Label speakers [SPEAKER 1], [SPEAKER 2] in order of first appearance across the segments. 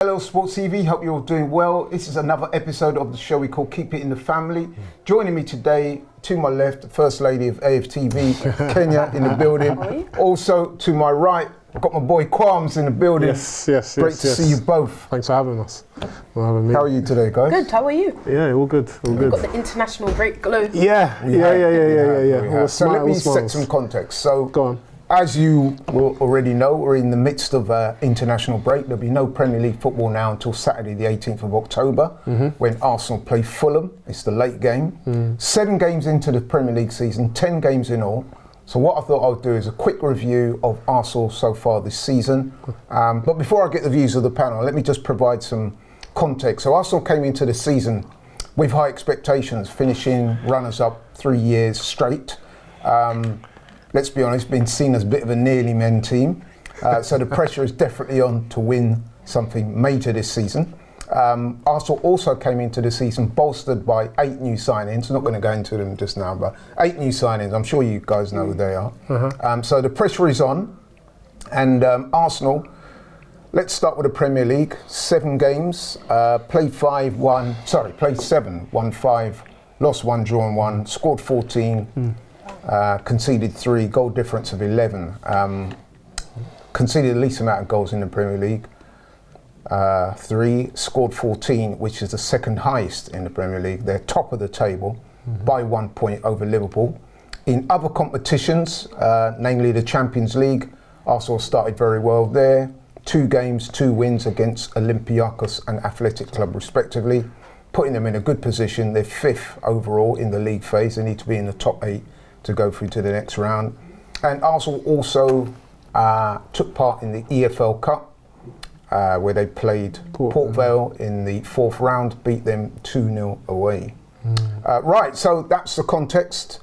[SPEAKER 1] Hello Sports TV, hope you're all doing well. This is another episode of the show we call Keep It in the Family. Joining me today, to my left, the First Lady of AFTV, Kenyah in the building. Also to my right, I've got my boy Kwams in the building.
[SPEAKER 2] Yes.
[SPEAKER 1] Great to see you both.
[SPEAKER 2] Thanks for having us. Me.
[SPEAKER 1] How are you today, guys?
[SPEAKER 3] Good, how are you?
[SPEAKER 2] Yeah, all good.
[SPEAKER 3] We've got the international break glow.
[SPEAKER 2] Yeah.
[SPEAKER 1] So let me set some context. So,
[SPEAKER 2] go on.
[SPEAKER 1] As you will already know, we're in the midst of international break. There'll be no Premier League football now until Saturday the 18th of October when Arsenal play Fulham. It's the late game. 7 games into the Premier League season, 10 games in all. So what I thought I would do is a quick review of Arsenal so far this season. But before I get the views of the panel, let me just provide some context. So Arsenal came into the season with high expectations, finishing runners-up 3 years straight. Let's be honest, been seen as a bit of a nearly men team. So the pressure is definitely on to win something major this season. Arsenal also came into the season bolstered by 8 new signings. I'm not going to go into them just now, but 8 new signings. I'm sure you guys know who they are. So the pressure is on. And Arsenal, let's start with the Premier League. 7 games, played 7, won 5, lost 1, drawn 1, scored 14. Conceded 3, goal difference of 11. Conceded the least amount of goals in the Premier League, 3, scored 14, which is the second highest in the Premier League. They're top of the table by 1 point over Liverpool. In other competitions, namely the Champions League, Arsenal started very well there. 2 games, 2 wins against Olympiacos and Athletic Club respectively, putting them in a good position. They're 5th overall in the league phase. They need to be in the top 8 to go through to the next round. And Arsenal also took part in the EFL Cup, where they played Port Vale in the 4th round, beat them 2-0 away. Right, so that's the context.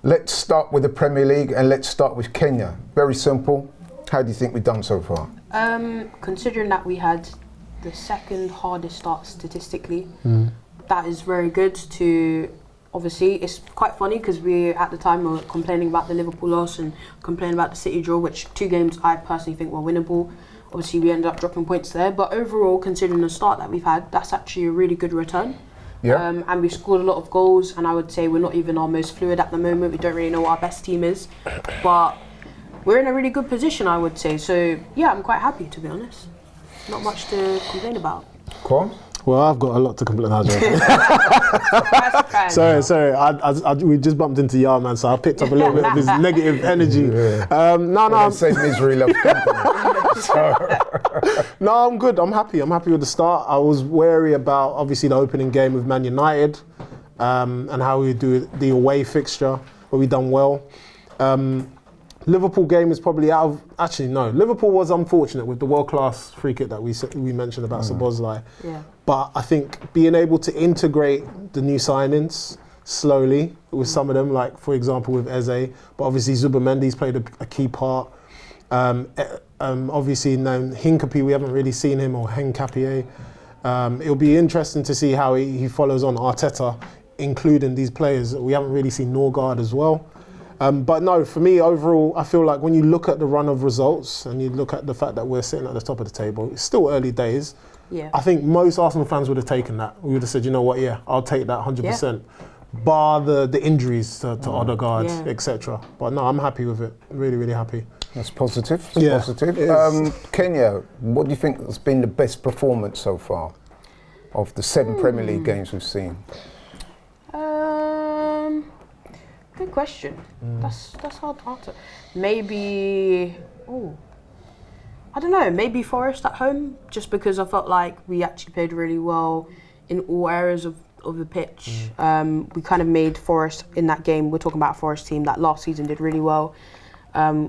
[SPEAKER 1] Let's start with the Premier League and let's start with Kenyah. Very simple. How do you think we've done so far?
[SPEAKER 3] Considering that we had the second hardest start statistically, that is very good to... Obviously, it's quite funny because we, at the time, were complaining about the Liverpool loss and complaining about the City draw, which 2 games I personally think were winnable. Obviously, we ended up dropping points there. But overall, considering the start that we've had, that's actually a really good return. Yeah. And we've scored a lot of goals, and I would say we're not even our most fluid at the moment. We don't really know what our best team is. But we're in a really good position, I would say. So, yeah, I'm quite happy, to be honest. Not much to complain about.
[SPEAKER 1] Cool.
[SPEAKER 2] Well, I've got a lot to complain about. Sorry. We just bumped into Yar, man, so I picked up a little bit of his negative energy.
[SPEAKER 1] No. Say misery loves company.
[SPEAKER 2] No, I'm good. I'm happy with the start. I was wary about, obviously, the opening game with Man United and how we do the away fixture, but we done well. Liverpool game is probably out of... Actually, no. Liverpool was unfortunate with the world-class free kick that we mentioned about Szoboszlai. Yeah. But I think being able to integrate the new signings slowly with some of them, like, for example, with Eze, but obviously Zubimendi's played a key part. Obviously, Hincapie, we haven't really seen him, or Hincapie. It'll be interesting to see how he follows on Arteta, including these players. We haven't really seen Norgard as well. But no, for me, overall, I feel like when you look at the run of results and you look at the fact that we're sitting at the top of the table, it's still early days. Yeah. I think most Arsenal fans would have taken that. We would have said, you know what, I'll take that 100%. Bar the injuries to Odegaard, etc. But no, I'm happy with it. Really, really happy.
[SPEAKER 1] That's positive. Positive. Kenyah, what do you think has been the best performance so far of the 7 Premier League games we've seen?
[SPEAKER 3] Good question. That's hard to answer. Maybe, I don't know, maybe Forest at home, just because I felt like we actually played really well in all areas of the pitch. We kind of made Forest in that game. We're talking about a Forest team that last season did really well.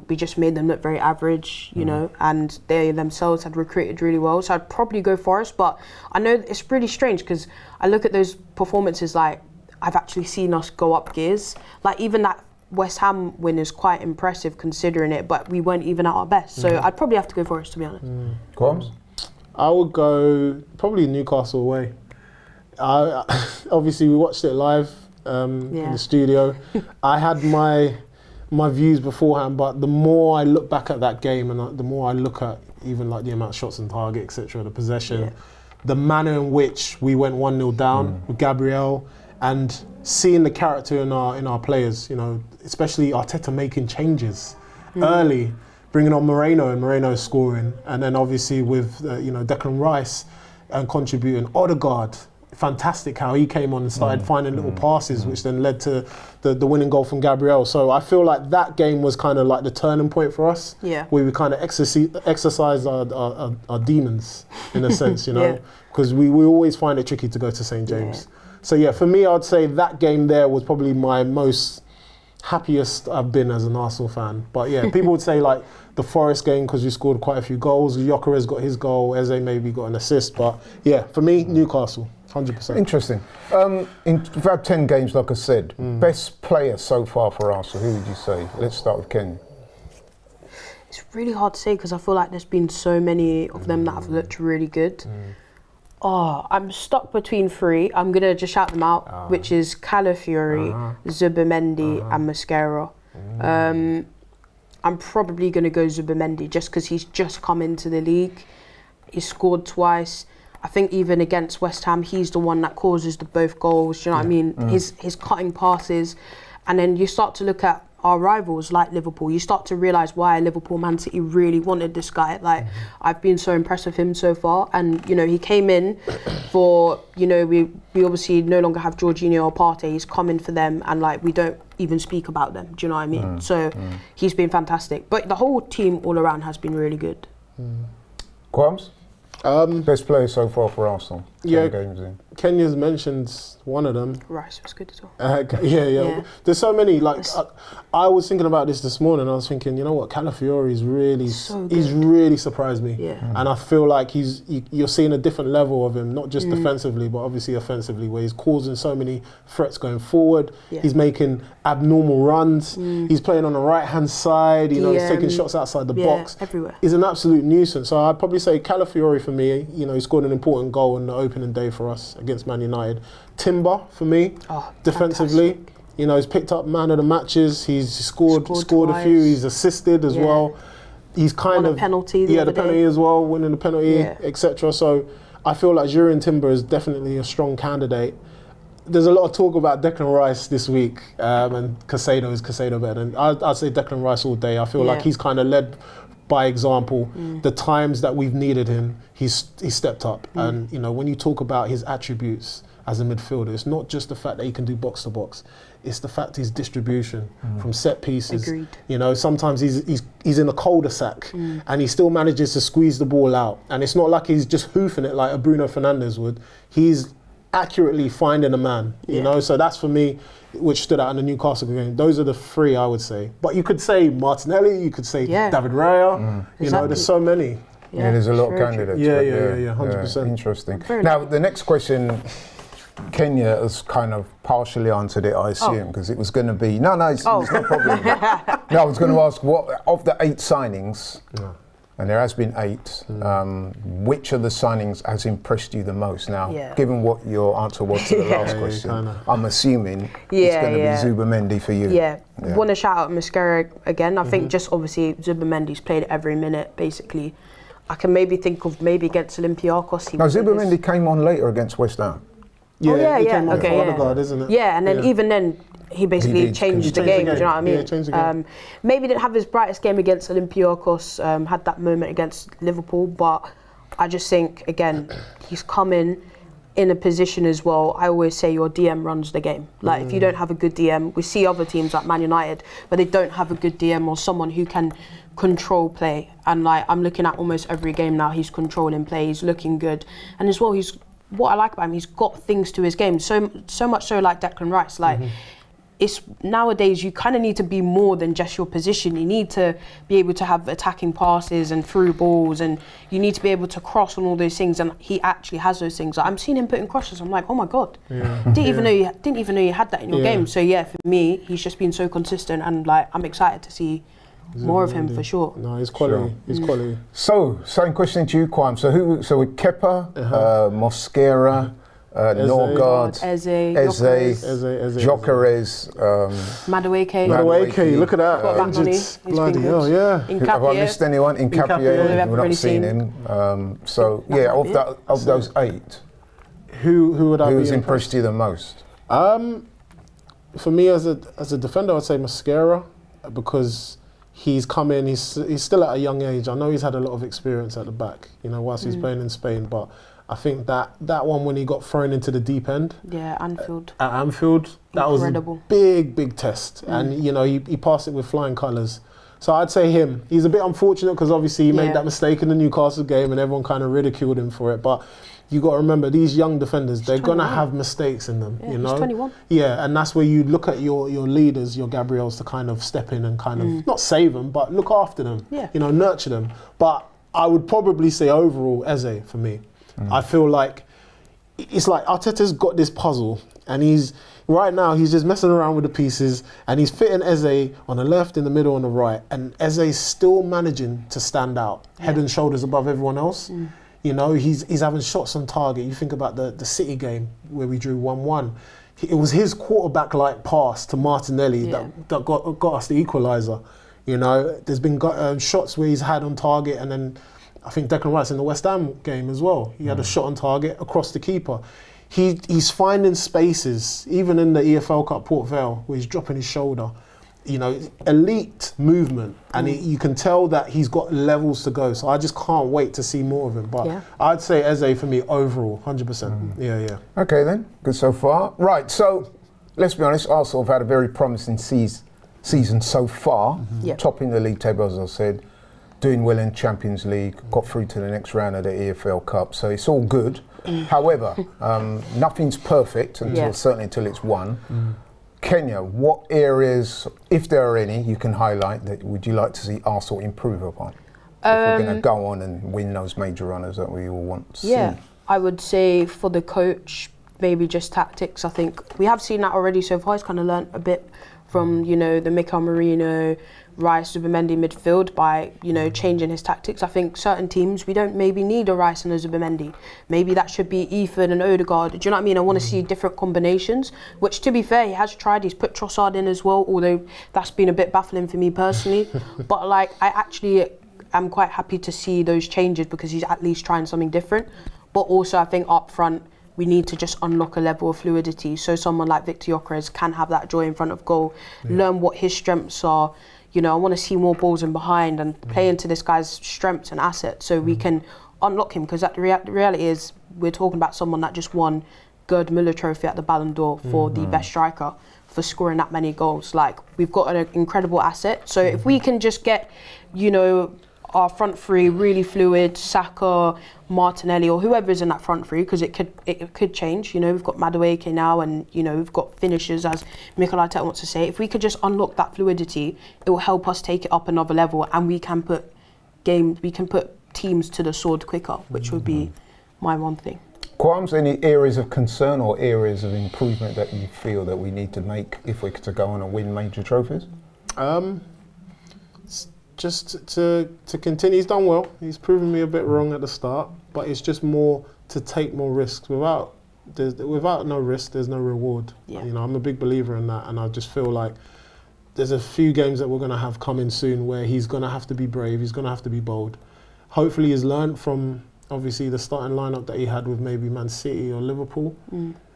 [SPEAKER 3] We just made them look very average, you know, and they themselves had recruited really well. So I'd probably go Forest, but I know it's really strange because I look at those performances like, I've actually seen us go up gears. Like even that West Ham win is quite impressive considering it, but we weren't even at our best. So I'd probably have to go Forest, to be honest.
[SPEAKER 1] Quams?
[SPEAKER 2] I would go probably Newcastle away. Obviously, we watched it live in the studio. I had my views beforehand, but the more I look back at that game and the more I look at even like the amount of shots on target, etc., the possession, the manner in which we went 1-0 down with Gabriel, and seeing the character in our players, you know, especially Arteta making changes early, bringing on Moreno and Moreno scoring, and then obviously with you know, Declan Rice and contributing, Odegaard. Fantastic how he came on and started finding little passes, which then led to the winning goal from Gabriel. So I feel like that game was kind of like the turning point for us, where we kind of exercised our demons in a sense, you know, because we always find it tricky to go to St. James. So yeah, for me, I'd say that game there was probably my most happiest I've been as an Arsenal fan. But yeah, people would say like the Forest game because we scored quite a few goals. Gyökeres got his goal, Eze maybe got an assist. But yeah, for me, Newcastle. 100%.
[SPEAKER 1] Interesting. We've had 10 games, like I said. Best player so far for Arsenal, who would you say? Let's start with Kenyah.
[SPEAKER 3] It's really hard to say because I feel like there's been so many of them that have looked really good. Oh, I'm stuck between three. I'm going to just shout them out, which is Calafiori, Zubimendi and Mosquera. I'm probably going to go Zubimendi just because he's just come into the league. He scored twice. I think even against West Ham, he's the one that causes the both goals. Do you know what I mean? His cutting passes. And then you start to look at our rivals like Liverpool. You start to realise why Liverpool, Man City really wanted this guy. Like, I've been so impressed with him so far. And, you know, he came in for, you know, we obviously no longer have Jorginho or Partey. He's coming for them and, like, we don't even speak about them. Do you know what I mean? So he's been fantastic. But the whole team all around has been really good.
[SPEAKER 1] Quams? Best player so far for Arsenal. 10 games in.
[SPEAKER 2] Kenyah's mentioned one of them.
[SPEAKER 3] Rice was good as well.
[SPEAKER 2] Yeah. There's so many. Like I was thinking about this morning. I was thinking, you know what, Calafiori is really, he's really surprised me. And I feel like you're seeing a different level of him, not just defensively, but obviously offensively, where he's causing so many threats going forward. He's making abnormal runs. He's playing on the right hand side. You know, he's taking shots outside the box.
[SPEAKER 3] Everywhere.
[SPEAKER 2] He's an absolute nuisance. So I'd probably say Calafiori for me. You know, he scored an important goal in the opening day for us against Man United. Timber for me, defensively.
[SPEAKER 3] Fantastic.
[SPEAKER 2] You know, he's picked up man of the matches. He's scored a few. He's assisted as well. He's kind of
[SPEAKER 3] penalty.
[SPEAKER 2] The penalty as well, winning the penalty, etc. So I feel like Jurien Timber is definitely a strong candidate. There's a lot of talk about Declan Rice this week, and Caicedo better. And I'd say Declan Rice all day. I feel like he's kind of led by example. The times that we've needed him, he's stepped up. And you know, when you talk about his attributes as a midfielder, it's not just the fact that he can do box to box. It's the fact his distribution from set pieces.
[SPEAKER 3] Agreed.
[SPEAKER 2] You know, sometimes he's in a cul-de-sac and he still manages to squeeze the ball out. And it's not like he's just hoofing it like a Bruno Fernandes would. He's accurately finding a man. You know, so that's for me, which stood out in the Newcastle game. Those are the three I would say. But you could say Martinelli. You could say David Raya. You know, there's so many.
[SPEAKER 1] Yeah, there's a lot of candidates.
[SPEAKER 2] Yeah, 100%.
[SPEAKER 1] Interesting. Now, the next question, Kenyah has kind of partially answered it, I assume, because it was going to be... No, it's no problem. No, I was going to ask, what of the 8 signings, and there has been 8, which of the signings has impressed you the most? Now, given what your answer was to the last question, I'm assuming it's going to be Zubimendi for you.
[SPEAKER 3] Want to shout out Mosquera again. I think just obviously Zubimendi's played every minute, basically. I can maybe think of against Olympiacos.
[SPEAKER 1] Zubimendi came on later against West Ham.
[SPEAKER 2] Odegaard, isn't it?
[SPEAKER 3] Yeah, and then even then, he basically changed the game. Do you know what I mean?
[SPEAKER 2] Changed the game.
[SPEAKER 3] Maybe didn't have his brightest game against Olympiacos. Had that moment against Liverpool, but I just think again, he's coming in a position as well. I always say your DM runs the game. Like if you don't have a good DM, we see other teams like Man United where they don't have a good DM or someone who can control play. And like I'm looking at almost every game now, he's controlling play. He's looking good, and as well, what I like about him, he's got things to his game. So much so like Declan Rice. Like it's nowadays you kind of need to be more than just your position. You need to be able to have attacking passes and through balls, and you need to be able to cross on all those things. And he actually has those things. Like, I'm seeing him putting crosses. I'm like, oh my god, didn't even know you had that in your game. So yeah, for me, he's just been so consistent, and like I'm excited to see more of him for sure.
[SPEAKER 2] No, he's quality. He's quality.
[SPEAKER 1] So, same question to you, Kwame. So with Kepa, Mosquera, Norgard,
[SPEAKER 3] Eze,
[SPEAKER 1] Gyökeres,
[SPEAKER 3] Madueke.
[SPEAKER 2] Look at that.
[SPEAKER 3] Got back money.
[SPEAKER 2] Injured. Bloody hell, yeah.
[SPEAKER 1] have I missed anyone? Nkapie, we've not seen him. Of those 8,
[SPEAKER 2] Who would I be
[SPEAKER 1] who's impressed you the most?
[SPEAKER 2] For me, as a defender, I'd say Mascara, because he's come in. He's still at a young age. I know he's had a lot of experience at the back, whilst he's playing in Spain. But I think that one, when he got thrown into the deep end,
[SPEAKER 3] Anfield.
[SPEAKER 2] At Anfield, that
[SPEAKER 3] Incredible.
[SPEAKER 2] was a big test, and he passed it with flying colours. So I'd say him. He's a bit unfortunate because obviously he made that mistake in the Newcastle game, and everyone kind of ridiculed him for it. But you got to remember, these young defenders, they're going to have mistakes in them,
[SPEAKER 3] He's 21.
[SPEAKER 2] Yeah, and that's where you look at your leaders, your Gabriels, to kind of step in and kind of, not save them, but look after them, nurture them. But I would probably say overall, Eze, for me. I feel like, it's like Arteta's got this puzzle, and right now he's just messing around with the pieces, and he's fitting Eze on the left, in the middle, and the right, and Eze's still managing to stand out, head and shoulders above everyone else. He's having shots on target. You think about the City game where we drew 1-1. It was his quarterback-like pass to Martinelli that got us the equaliser. There's been shots where he's had on target, and then I think Declan Rice in the West Ham game as well. He had a shot on target across the keeper. He's finding spaces, even in the EFL Cup Port Vale, where he's dropping his shoulder. Elite movement, and you can tell that he's got levels to go. So I just can't wait to see more of him. But I'd say Eze for me overall, 100%. Yeah.
[SPEAKER 1] Okay then, good so far. Right, so let's be honest, Arsenal have had a very promising season so far, topping the league table, as I said, doing well in Champions League, got through to the next round of the EFL Cup, so it's all good. However, nothing's perfect, certainly until it's won. Kenyah, what areas, if there are any, you can highlight that would you like to see Arsenal improve upon? If we're going to go on and win those major runners that we all want to see.
[SPEAKER 3] I would say for the coach, maybe just tactics. I think we have seen that already so far. He's kind of learnt a bit from, the Mikel Merino, Rice, Zubimendi midfield by, changing his tactics. I think certain teams, we don't maybe need a Rice and a Zubimendi. Maybe that should be Ethan and Odegaard. Do you know what I mean? I want to see different combinations, which to be fair, he has tried. He's put Trossard in as well, although that's been a bit baffling for me personally. But I actually am quite happy to see those changes because he's at least trying something different. But also I think up front, we need to just unlock a level of fluidity so someone like Victor Gyökeres can have that joy in front of goal, learn what his strengths are. I want to see more balls in behind and play into this guy's strengths and assets so we can unlock him, because the reality is we're talking about someone that just won Gerd Müller trophy at the Ballon d'Or for the best striker for scoring that many goals. We've got an incredible asset. So if we can just get, our front three really fluid, Saka, Martinelli, or whoever's in that front three, because it could change. We've got Madueke now, and we've got finishers, as Mikel Arteta wants to say. If we could just unlock that fluidity, it will help us take it up another level, and we can put teams to the sword quicker, which would be my one thing.
[SPEAKER 1] Qualms, any areas of concern or areas of improvement that you feel that we need to make if we're to go on and win major trophies?
[SPEAKER 2] Just to continue, he's done well. He's proven me a bit wrong at the start, but it's just more to take more risks. Without no risk, there's no reward. I'm a big believer in that, and I just feel like there's a few games that we're going to have coming soon where he's going to have to be brave, he's going to have to be bold. Hopefully he's learned from, obviously, the starting lineup that he had with maybe Man City or Liverpool,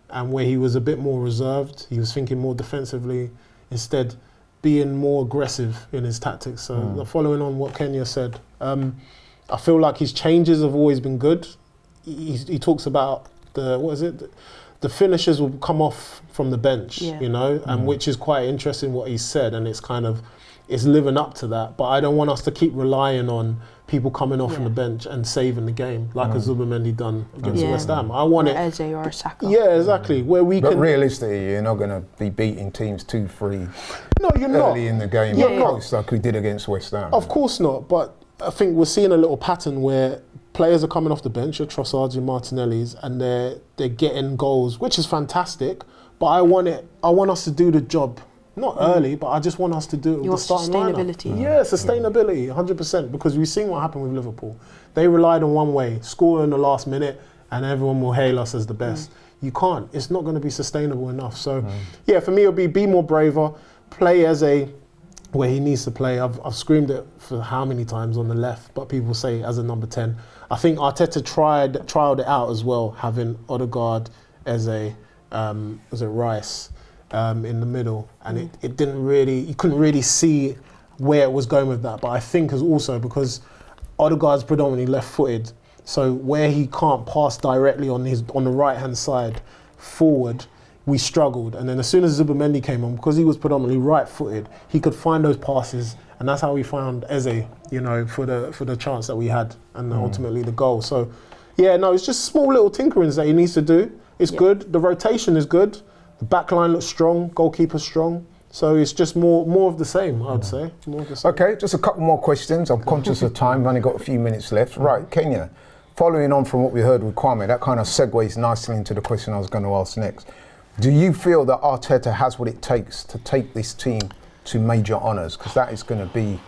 [SPEAKER 2] and where he was a bit more reserved, he was thinking more defensively, instead being more aggressive in his tactics. So following on what Kenyah said, I feel like his changes have always been good. He talks about the finishers will come off from the bench, and which is quite interesting what he said, and it's living up to that. But I don't want us to keep relying on people coming off from the bench and saving the game like a Zubimendi done against West Ham. I want it.
[SPEAKER 3] Eze or a Saka.
[SPEAKER 2] Yeah, exactly. Where we
[SPEAKER 1] but realistically, you're not going to be beating teams 2-3.
[SPEAKER 2] No, you're not.
[SPEAKER 1] Early in the game, like we did against West Ham.
[SPEAKER 2] Of course not. But I think we're seeing a little pattern where players are coming off the bench, your Trossards, your Martinellis, and they're getting goals, which is fantastic. But I want us to do the job. Not early, but I just want us to do it with the starting
[SPEAKER 3] sustainability.
[SPEAKER 2] lineup. Yeah, sustainability, 100%. Because we've seen what happened with Liverpool. They relied on one way, score in the last minute, and everyone will hail us as the best. You can't. It's not going to be sustainable enough. So, yeah, for me, it'll be more braver, play as where he needs to play. I've screamed it for how many times on the left, but people say as a number 10. I think Arteta trialed it out as well, having Odegaard as a Rice in the middle, and it didn't really, you couldn't really see where it was going with that. But I think also because Odegaard's predominantly left-footed, so where he can't pass directly on the right-hand side forward, we struggled. And then as soon as Zubimendi came on, because he was predominantly right-footed, he could find those passes, and that's how we found Eze, for the chance that we had, and ultimately the goal. So, yeah, no, it's just small little tinkerings that he needs to do. It's good. The rotation is good. The back line looks strong. Goalkeeper strong. So it's just more of the same, I'd say. More of the same.
[SPEAKER 1] Okay, just a couple more questions. I'm conscious of time. We've only got a few minutes left. Right, Kenyah. Following on from what we heard with Kwame, that kind of segues nicely into the question I was going to ask next. Do you feel that Arteta has what it takes to take this team to major honours? Because that is going to be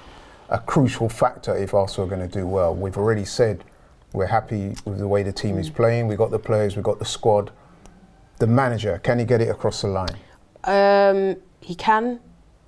[SPEAKER 1] a crucial factor if Arsenal are going to do well. We've already said we're happy with the way the team is playing. We've got the players, we've got the squad. The manager, can he get it across the line?
[SPEAKER 3] He can.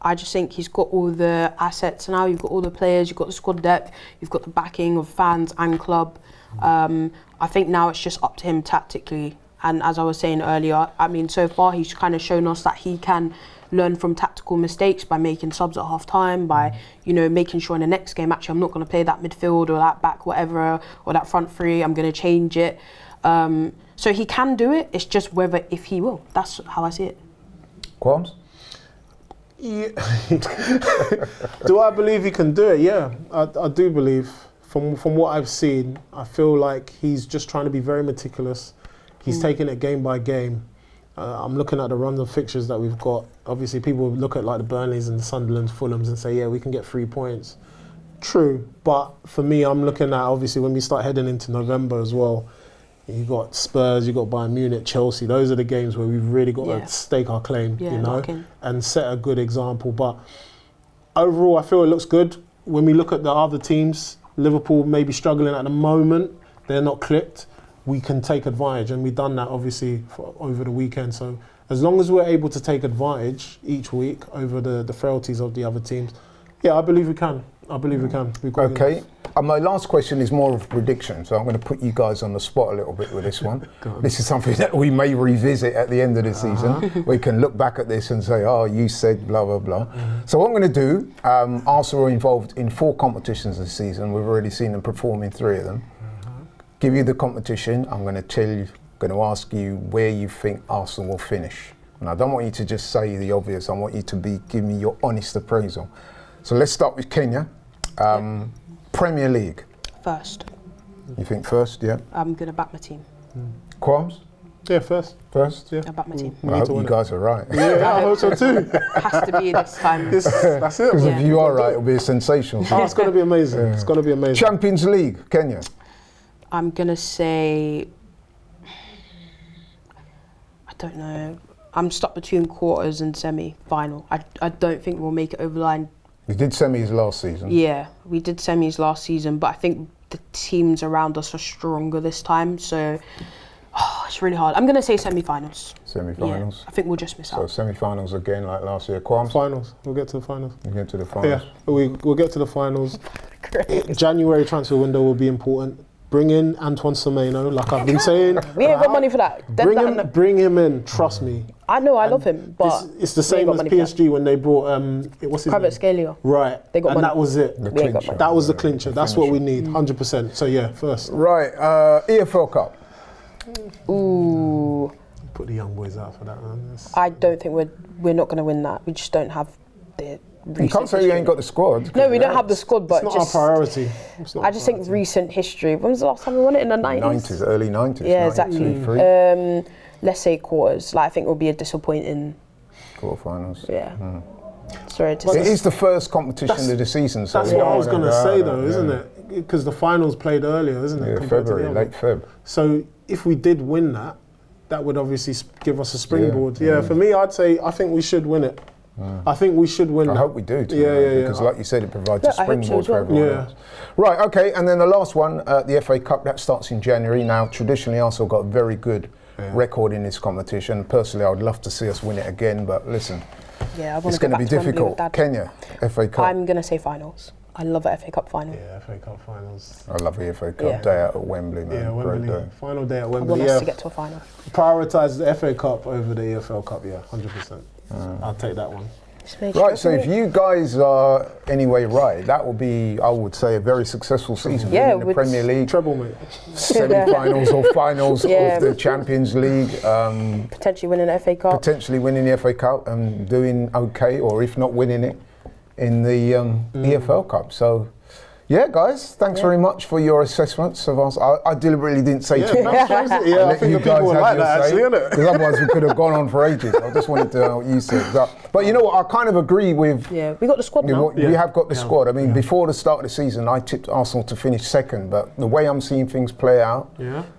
[SPEAKER 3] I just think he's got all the assets now. You've got all the players, you've got the squad depth, you've got the backing of fans and club. I think now it's just up to him tactically. And as I was saying earlier, I mean, so far he's kind of shown us that he can learn from tactical mistakes by making subs at half time, by, making sure in the next game, actually, I'm not going to play that midfield or that back, whatever, or that front three, I'm going to change it. So he can do it. It's just if he will. That's how I see it.
[SPEAKER 1] Qualms?
[SPEAKER 2] Yeah. Do I believe he can do it? Yeah, I do believe. From what I've seen, I feel like he's just trying to be very meticulous. He's taking it game by game. I'm looking at the run of fixtures that we've got. Obviously, people look at like the Burnleys and the Sunderlands, Fulhams and say, yeah, we can get 3 points. True, but for me, I'm looking at, obviously, when we start heading into November as well, you've got Spurs, you've got Bayern Munich, Chelsea. Those are the games where we've really got to stake our claim, and set a good example. But overall, I feel it looks good. When we look at the other teams, Liverpool may be struggling at the moment. They're not clicked. We can take advantage, and we've done that obviously over the weekend. So as long as we're able to take advantage each week over the frailties of the other teams, yeah, I believe we can. Okay.
[SPEAKER 1] My last question is more of a prediction, so I'm going to put you guys on the spot a little bit with this one. This is something that we may revisit at the end of the season. We can look back at this and say, oh, you said blah, blah, blah. So what I'm going to do, Arsenal are involved in 4 competitions this season. We've already seen them perform in 3 of them. Give you the competition. I'm going to ask you where you think Arsenal will finish. And I don't want you to just say the obvious. I want you to give me your honest appraisal. So let's start with Kenyah. Premier League.
[SPEAKER 3] First.
[SPEAKER 1] You think first, yeah?
[SPEAKER 3] I'm going to back my team.
[SPEAKER 1] Qualms?
[SPEAKER 2] Yeah, first.
[SPEAKER 1] First?
[SPEAKER 3] I back my team.
[SPEAKER 1] I hope you guys are right.
[SPEAKER 2] Yeah, I hope so too.
[SPEAKER 3] Has to be this time.
[SPEAKER 2] That's it.
[SPEAKER 1] Because if you are right, it'll be a sensation.
[SPEAKER 2] Oh, it's going to be amazing. Yeah. It's going to be amazing.
[SPEAKER 1] Champions League, Kenyah.
[SPEAKER 3] I'm going to say, I don't know. I'm stuck between quarters and semi-final. I don't think we'll make it over the line.
[SPEAKER 1] We did semis last season.
[SPEAKER 3] Yeah, we did semis last season, but I think the teams around us are stronger this time. So it's really hard. I'm going to say semi-finals.
[SPEAKER 1] Semi-finals?
[SPEAKER 3] Yeah, I think we'll just miss out.
[SPEAKER 1] So semi-finals again like last year. Qualms?
[SPEAKER 2] Finals. We'll get to the finals.
[SPEAKER 1] We'll get to the finals.
[SPEAKER 2] Yeah, we'll get to the finals. January transfer window will be important. Bring in Antoine Semenyo, like I've been saying.
[SPEAKER 3] We ain't got money for that.
[SPEAKER 2] Bring him in, trust me.
[SPEAKER 3] I know, I love him, but
[SPEAKER 2] it's the same as PSG when they brought what's his name?
[SPEAKER 3] Kvaratskhelia.
[SPEAKER 2] Right,
[SPEAKER 3] they got
[SPEAKER 2] and
[SPEAKER 3] money.
[SPEAKER 2] that was it. That was the clincher. That's what we need, 100%. So yeah, first.
[SPEAKER 1] Right, EFL Cup.
[SPEAKER 3] Ooh.
[SPEAKER 2] Put the young boys out for that, man.
[SPEAKER 3] I don't think we're not going to win that. We just don't have the.
[SPEAKER 1] You can't say you ain't got the squad.
[SPEAKER 3] No, we don't have the squad, but
[SPEAKER 2] it's not our priority.
[SPEAKER 3] I just think recent history. When was the last time we won it? In the 90s?
[SPEAKER 1] Early 90s.
[SPEAKER 3] Yeah, exactly. Let's say quarters. I think it will be a disappointing.
[SPEAKER 1] Quarterfinals.
[SPEAKER 3] Yeah. Sorry to
[SPEAKER 1] say. It is the first competition of the season. So
[SPEAKER 2] that's what I was going to say, though, isn't it? Because the finals played earlier, isn't it?
[SPEAKER 1] Yeah, February, late Feb.
[SPEAKER 2] So if we did win that would obviously give us a springboard. Yeah, for me, I think we should win it. I think we should win.
[SPEAKER 1] I hope we do, because like you said, it provides a
[SPEAKER 3] I hope so
[SPEAKER 1] springboard
[SPEAKER 3] as well.
[SPEAKER 1] for everyone else. Right, okay, and then the last one, the FA Cup, that starts in January. Now, traditionally, Arsenal got a very good record in this competition. Personally, I would love to see us win it again, but listen, it's going to be difficult. Kenya, FA Cup.
[SPEAKER 3] I'm going to say finals. I love an FA Cup final.
[SPEAKER 2] Yeah, FA Cup finals.
[SPEAKER 1] I love the FA Cup day out at Wembley, man.
[SPEAKER 2] Yeah, Wembley. Final day at Wembley.
[SPEAKER 3] I want us to get to a final.
[SPEAKER 2] Prioritise the FA Cup over the EFL Cup, 100%. I'll take that one.
[SPEAKER 1] Right, so if you guys are anyway right, that will be, I would say, a very successful season. In the Premier League.
[SPEAKER 2] Treble, mate.
[SPEAKER 1] Semi-finals or finals of the Champions League.
[SPEAKER 3] Potentially winning the FA Cup.
[SPEAKER 1] Potentially winning the FA Cup and doing okay, or if not winning it, in the EFL Cup. So, yeah, guys, thanks very much for your assessments of us. I deliberately didn't say too much.
[SPEAKER 2] I think the people would like that, actually, innit?
[SPEAKER 1] Because otherwise we could have gone on for ages. I just wanted to know what you said. But you know what, I kind of agree with...
[SPEAKER 3] Yeah, we got the squad now.
[SPEAKER 1] We have got the squad. I mean, before the start of the season, I tipped Arsenal to finish second, but the way I'm seeing things play out,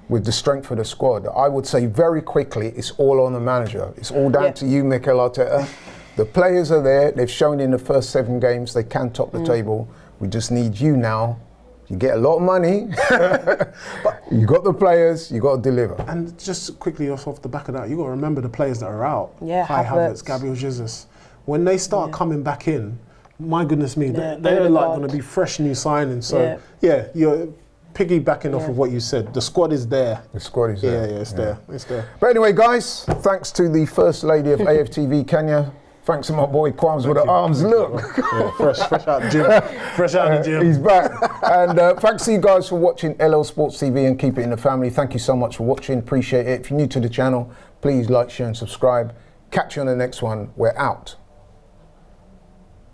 [SPEAKER 1] with the strength of the squad, I would say very quickly, it's all on the manager. It's all down to you, Mikel Arteta. The players are there. They've shown in the first 7 games they can top the table. We just need you now. You get a lot of money. You got the players. You got to deliver.
[SPEAKER 2] And just quickly off the back of that, you got to remember the players that are out.
[SPEAKER 3] Yeah,
[SPEAKER 2] Kai Havertz, Gabriel Jesus. When they start coming back in, my goodness me, they're like going to be fresh new signings. So you're piggybacking off of what you said. The squad is there.
[SPEAKER 1] The squad is there.
[SPEAKER 2] Yeah, it's there. It's there.
[SPEAKER 1] But anyway, guys, thanks to the First Lady of AFTV Kenya. Thanks to my boy Kwams with the arms. Look.
[SPEAKER 2] Fresh out the gym. Fresh out the gym.
[SPEAKER 1] He's back. And thanks to you guys for watching LL Sports TV and Keep It in the Family. Thank you so much for watching. Appreciate it. If you're new to the channel, please like, share and subscribe. Catch you on the next one. We're out.